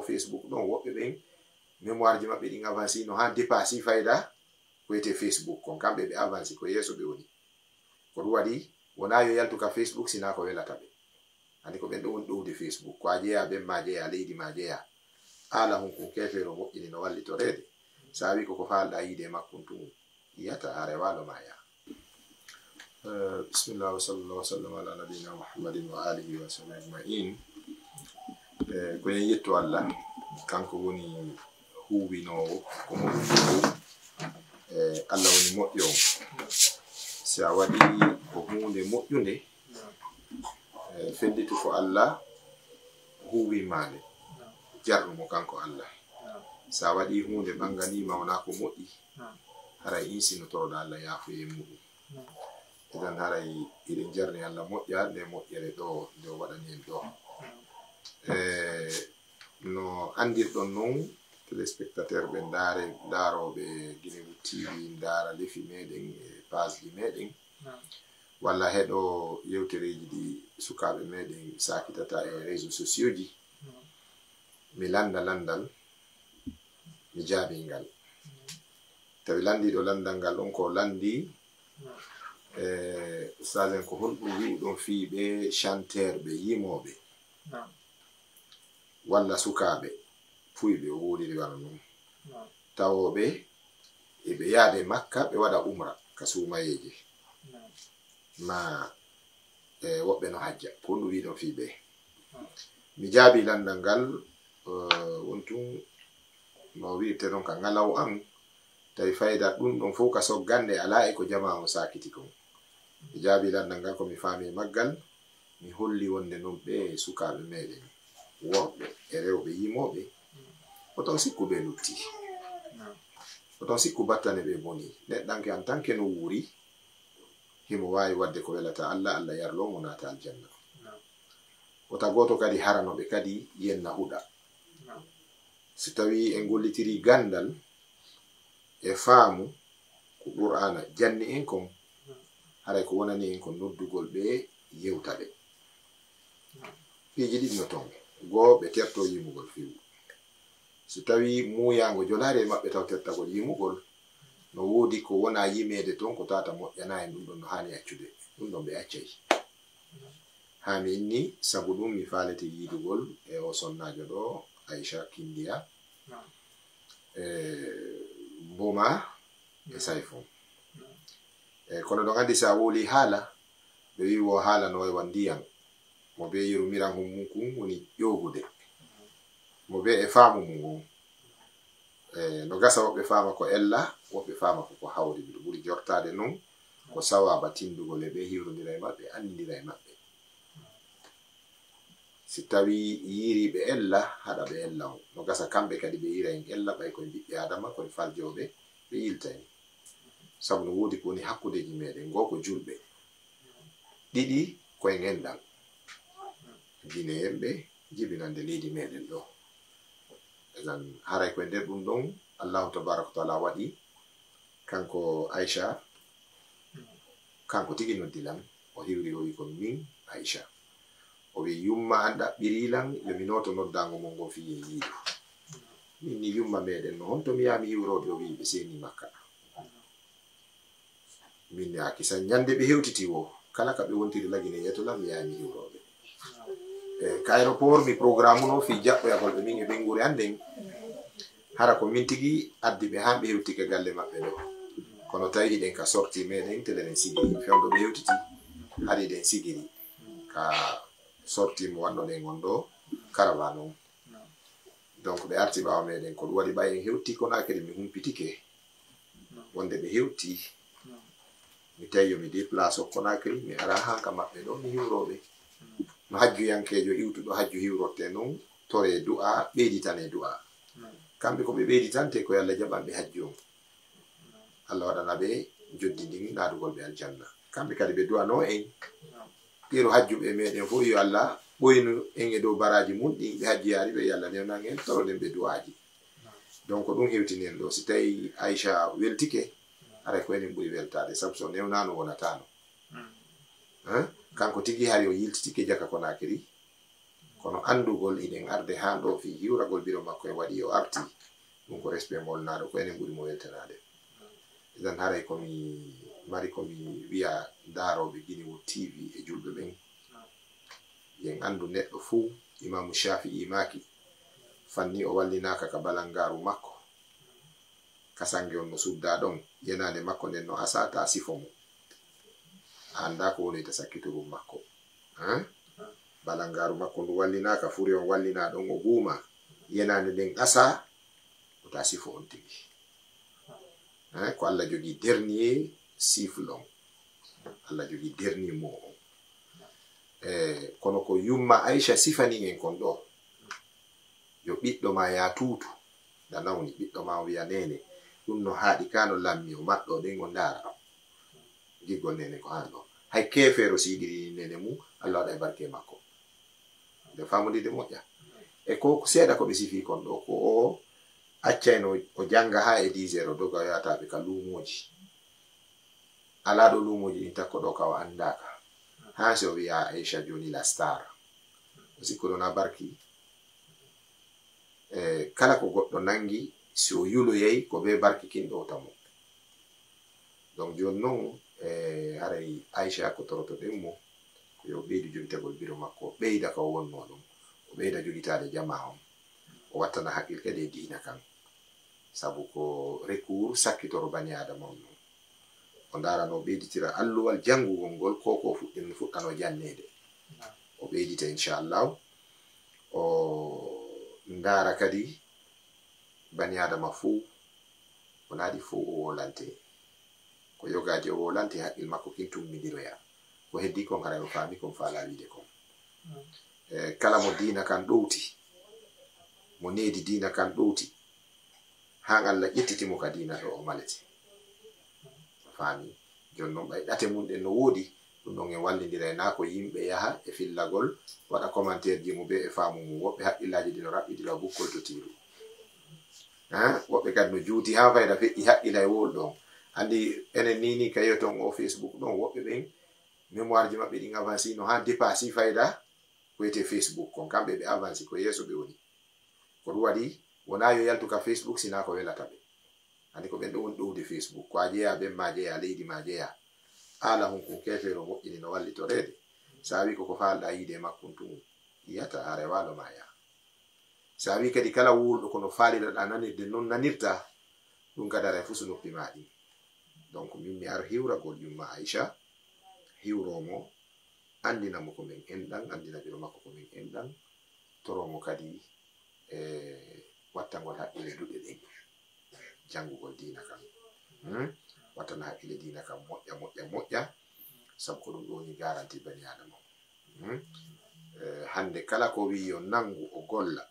Facebook ɗon woɓɓe ɓen mémoire ji maɓɓe ɗin avancé no ha dépassé fayda ko wiyete Facebook kon kamɓe ɓe avancé ko yeeso ɓe woni ko ɗum waɗi wona yo yaltu ka Facebook sina ko welata ɓe andi ko ɓen ɗo woni ɗowde Facebook ko a jeeya ɓen ma jeeya leydi ma jeeya ala hunkun kefero moƴƴini no wallitorede sa wi koko falɗa yiide makkun tum yiyata are walo ma ya bismillah wa sallallahu wasallam ala nabina muhammadin wa alihi wa sallam ajma'in ko yen yetto Allah kanko woni huwinowo ko moƴƴo Allah woni moƴƴo si a waɗi ko hunde moƴƴunde fenditu fo Allah huwi mande jarrumo kanko Allah sa waɗi hunde ɓanganima wona ko moƴƴi haray insino toroɗa Allah yafuye muɗum idan haray iɗen jarni Allah moƴƴa nde moƴƴere ɗo nde waɗani en ɗo no andirɗon non téléspectateur ɓe daaroɓe Guinegu TV daara lefi meɗen e page ji meɗen walla heɗo yewtereji ɗi sukaɓe meɗen sakitata e réseaux sociaux ji mi landa landal mi jaabi ngal tawi landiɗo landal ngal on ko landi ustazen ko honɗum wi ɗon fiiɓe chanteur ɓe yimoɓe walla sukaɓe fuyɓe o wodiri wala non tawoɓe eɓe yaade makka ɓe waɗa umra ka sumayeje ma woɓɓe no hajja ko honɗum wi ɗon fiiɓe mi jaabi landal ngal wontum no wi'ete non ka ngalaw an tawi fayda ɗum ɗon fof ka soggande ala e ko jama o sakiti kon mi jaabi landal ngal komi faami maggal mi holli wonde non ɓe sukaɓe meɗen worɓe e rewɓe yimoɓe oton sikku ɓe lutti oton sikku battane ɓe boni neɗɗanke en tant que no wuuri himo wawi wadde ko welata Allah Allah yarlo mo nata aljanna wota goto kadi haranoɓe kadi yenna huɗa so tawi en gollitiri gandal e faamu ko qur'ana janni en kon haray ko wonani en ko noddugol ɓe yewtaɓe piiji ɗiɗi no ton goo ɓe terto yimugol fiwu so tawi muyango jolare maɓɓe taw tertagol yimugol no woodi ko wona yimede ton ko tata moƴƴana en ɗum ɗon no hani accude ɗum ɗon ɓe accay hami inni sabu ɗum mi falete yidugol e o sonnajo ɗo Aisha Kindiya Boma e Saifon kono ɗon andi sa woli haala ɓe wi wo haala no ewa ndiyam mo be yerumiran hummukum woni ƴogude mo be e faamu mum no gasa woɓɓe faama ko ella woɓɓe faama ko hawri ɓe ɓuri jortade non ko sawaba tindugol e ɓe hiwrodira e maɓɓe andidira e maɓɓe si tawi yiriɓe ella haɗa ɓe ella on no gasa kamɓe kadi ɓe yira en ella ɓay koye ɓiɓɓe adama koye faljoɓe ɓe yiltani sabu no woodi ko woni hakkudeji meɗen go ko julɓe ɗiɗi koye ngendal guinéenɓe jibinande leydi meɗen ɗo egan haray koye nder ɗum ɗon allahu tabaraka wa taala waɗi kanko Aisha kanko tigi noddilan o hiwri o wi ko min Aisha o wi yumma an ɗaɓɓirilan yomi noto noddago mon ngo fiye yiiɗo min ni yumma meɗen no hon to mi yami hiwroɓe o wi ɓe seni makka min ne akisa ñande ɓe hewtiti wo kala ka ɓe wontiri lagine yetola mi yami hiwroɓe ka aéroport mi programme no fi jaɓɓoyagol ɓe min e ɓengure anden hara ko min tigi addi ɓe han ɓe hewtike galle maɓɓe ɗo kono tawi ɗiɗen ka sorti meɗen teleɗen sigiri fewdo ɓe hewtiti haɗi ɗen sigiri ka sorti mo wannoɗen gon ɗo caravane on donc ɓe arti ɓawa meɗen ko ɗum waɗi ɓay en hewti Conakry mi humpitike wonde ɓe hewti mi tawi yomi déplace o Conakry mi ara hanka maɓɓe ɗo mi hiwroɓe no hajjuyankejo iwtuɗo hajju hiwrotte non tore du'a ɓeyditane du'a kamɓe ko ɓe ɓeyditante ko Allah jaɓanɓe hajju on Allah waɗana ɓe joddidin naadugol ɓe aljanna kamɓe kadi ɓe du'ano en ɗiro hajjuɓe meɗen fof yo Allah ɓoynu en e dow baraji mum ɗi ɓe hajji yaari ɓe Allah newnan en toroɗen ɓe du'aji donc ɗum hewtinen ɗo si tawi Aisha weltike haray ko enen ɓuri weltade sabu so newnano wonatano kanko tigi hari o yiltitike jaka Conakry kono andugol iden arde ha ɗo fi hiwragol biro makko e waɗi o arti ɗum ko respect molnaɗo ko enen ɓuri mo weltanade idan haray komi mari komi wiya daroɓe Guinewood TV e julɓe ɓen yen andu neɗɗo fuu Imamu Shafi'i maki fanni o wallinaka ka balangaru makko kasange on no sudda ɗon yenande makko nden no asata sifo mo anda ko woni ta sakkiturum makko balangaru makko ndu wallinaka furi on wallina ɗon o guuma yenande nden asa o ta sifo on tigi ko Allah jogi dernier siffle on Allah jogi dernier mot on kono ko yumma Aisha sifani en kon ɗo yo ɓiɗɗo ma ya tutu da nawni ɓiɗɗo ma wiya nene ɗum no haaɗi kano lammi o maɗɗo ɗen o ndara giggol nene ko han ɗo hay kefero siɗiri nene mu Allah waɗa e barke makko nde famudide moƴƴa e ko seeɗa ko ɓe sifi kon ɗo ko o accayno o janga ha e 10 heures doga yataɓe ka lumoji ala ɗo lumoji ɗin takko ɗo kawa andaka ha so wiya Aisha joni la star o sikkuɗo na barki kala ko goɗɗo nangi so yuloyay ko be barki kinɗo tamo donc joni noon haray Aisha ko toroto ɗen mo ko yo ɓeydu jogitagol biro makko ɓeyda ka wonno ɗum o ɓeyda jogitade jama on o wattana haqqil kadi e diina kan sabu ko recours sakkitoro bani adama on non o darano ɓeyditira alluwal jangugol ngol ko fuɗɗano jannede o ɓeydita inchallahu o ndara kadi bani adama fuu o naɗi fuu o wolante ko yogaji o wolante haqqil makko kin tummidiroya ko heddi kon haray o faami kon faala wiide kon kala mo diina kan ɗowti mo needi diina kan ɗowti ha Allah ƴettitimo ka diina ɗo o malete faami joni noon ɓay ɗate mum ɗen no woodi ɗum ɗon en wallidira na ko yimɓe yaha e fillagol waɗa commentaire ji mum be e faamu mum woɓɓe haqqillaji ɗi no raɓɓiɗira bukkol to tiru woɓɓe kadi no juuti ha fayda feƴƴi haqqila e wol ɗon andi enen nini kayo ton o Facebook ɗon woɓɓe ɓen mémoire ji maɓɓe ɗin avancé no ha dépassé fayda ko wiyete Facebook kon kamɓe ɓe avancé ko yeeso ɓe woni ko ɗum waɗi wona yo yaltu ka Facebook sina ko welata ɓe andi ko ɓen ɗo woni ɗowde Facebook ko a jeeya ɓen ma jeeya leydi ma jeeya ala hun kon kefero moƴƴini no wallitorede sa wi koko falɗa yiide makkun tum yiyata are walo ma ya sa wi kadi kala wurɗo kono faaliɗaɗa nanirde non nanirta ɗum kadara fu so noppi maɗi donc min mi ar hiwragol yumma Aisha hiwromo andinamo ko min enɗan andina biro makko ko min enɗan toromo kadi wattangol haqqile duɗe ɗen jangugol diina kam wattana haqqile diina kam moƴƴa sabu ko ɗum ɗo woni garanti bani adama hande kala ko wi yo nangu o golla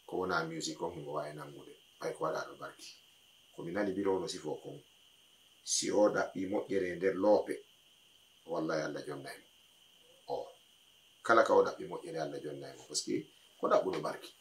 ko wona musique on himo wawi nangude ɓay ko waɗaɗo barki komi nani biro no sifo kon si o ɗaɓɓi moƴƴere nder loope wallahi Allah jonnaymo o kala ka o ɗaɓɓi moƴƴere Allah jonnaymo par ce que ko ɗaɓɓuɗo barki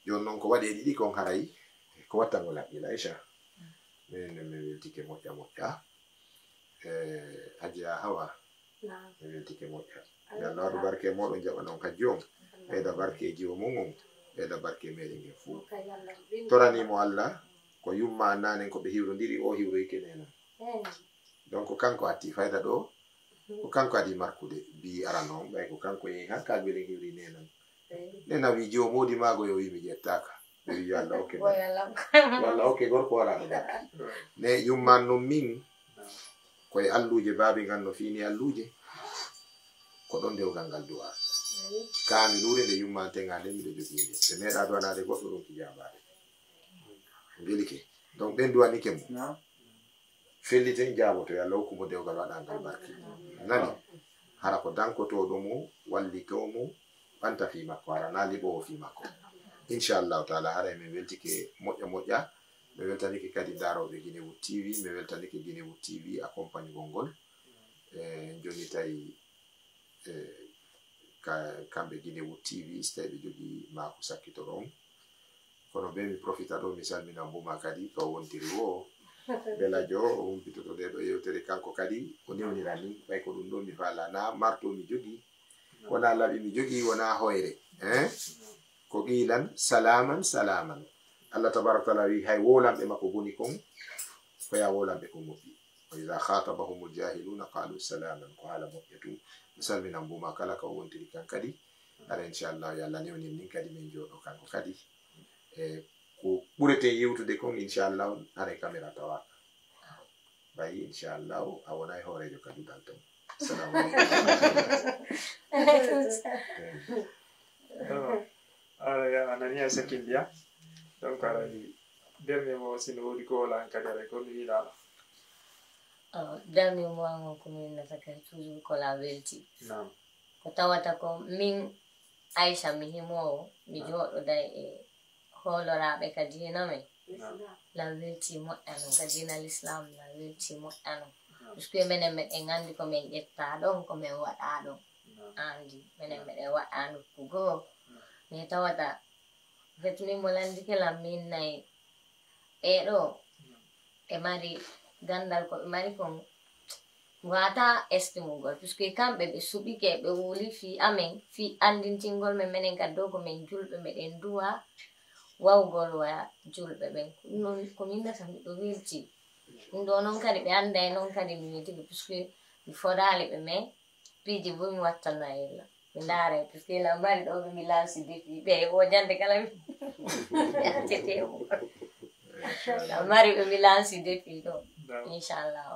joni noon ko waɗi e ɗiɗi kon haray ko wattangol haqqila Aisha min mi weltike moƴƴa Hajiya Hawa mi weltike moƴƴa yo Allah waɗu barke moɗon jaɓa noon kadi on ɓeyda barkeji o mum on ɓeyda barke meɗen gen fuu toranimo Allah ko yumma nanen ko ɓe hiwrodiri o hiwroyke nenan donc kanko hatti fayda ɗo ko kanko adi markude bi ara noon ɓay ko kanko yehi ha kalɓelen hiwri nenan nena wi jo modi mago yo wimi ƴettaka ɓe wi yo Allah okke yo Allah okke gorko waraɗo barki ne yumman noon min koye alluje baabi ngal no fini alluje ko ɗon dewgal ngal duwa kami lure nde yummantega nden miɗo joginde ɓe meeɗa duwanade goɗɗo ɗum kijabade welike donc ɓen duwanike mo felliten jaboto yo Allah hokkumo dewgal waɗa ngal barki nani hara ko dankotoɗo mo wallitomo ɓanta fi makko hara na liɓowo fi makko inchallahu taala haray min weltike moƴƴa mi weltanike kadi daroɓe Guinewood TV mi weltanike Guinewood TV accompagne gol joni tawi kamɓe Guinewood TV so tawi ɓe jogui mako sakkitoron kono be mi profita ɗo mi salmina mbuma kadi ko wontiri o belajo o humpitoto de ɗo yewtere kanko kadi o newnirani ɓay ko ɗum ɗo mi fala na marto mi jogi wona laɓi mi jogi wona hoyre ko qilan salaman salaman Allah tabaraka taala wi hay wolamɓe makko boni kon ko ya wolamɓe ko moƴƴi wa iza khatabahumul jahiluna qalu salaman ko haala moƴƴatu mi salminan buma kala ka o wontiri kan kadi ara inchallah yo Allah newnin nin kadi min jooɗo kanko kadi ko ɓurete yewtude kon inchallah are caméra tawa bayi inchallah a wonay hoorejo kadi dal ton assalamu alaikum anania sekindia donc ara dernier mot sino wodi ko wala kadare ko ni dala dernier mot ngo ko min nataka toujours ko la welti naam ko tawata ko min Aisha mi himo mi jodo dai e holoraɓe ka diina men la welti moƴƴano ka diina l'islam la welti moƴƴano puisque minen meɗen andi ko min ƴetta ɗon ko min waɗa ɗon andi minen meɗen waɗa nokkugo mi tawata vetmimo landikelam min nayi ɓeɗo ɓe mari gandal ko ɓe mari kon wata estimugol puisque kamɓe ɓe suɓike ɓe wuli fi amen fi andintingol men minen kadi dow ko min julɓe meɗen duwa wawgol waya julɓe ɓen non ko min nata miɗo welti ɗum ɗo noon kadi ɓe anday noon kadi mi wetiɓe puisque mi fodali ɓe mais piiji bo mi wattanayilla mi ndaare puisque lambari ɗo ɓe mi lansi defi ɓe o jande kala mi yatetemo lambari ɓe mi lansi defi ɗo inchallah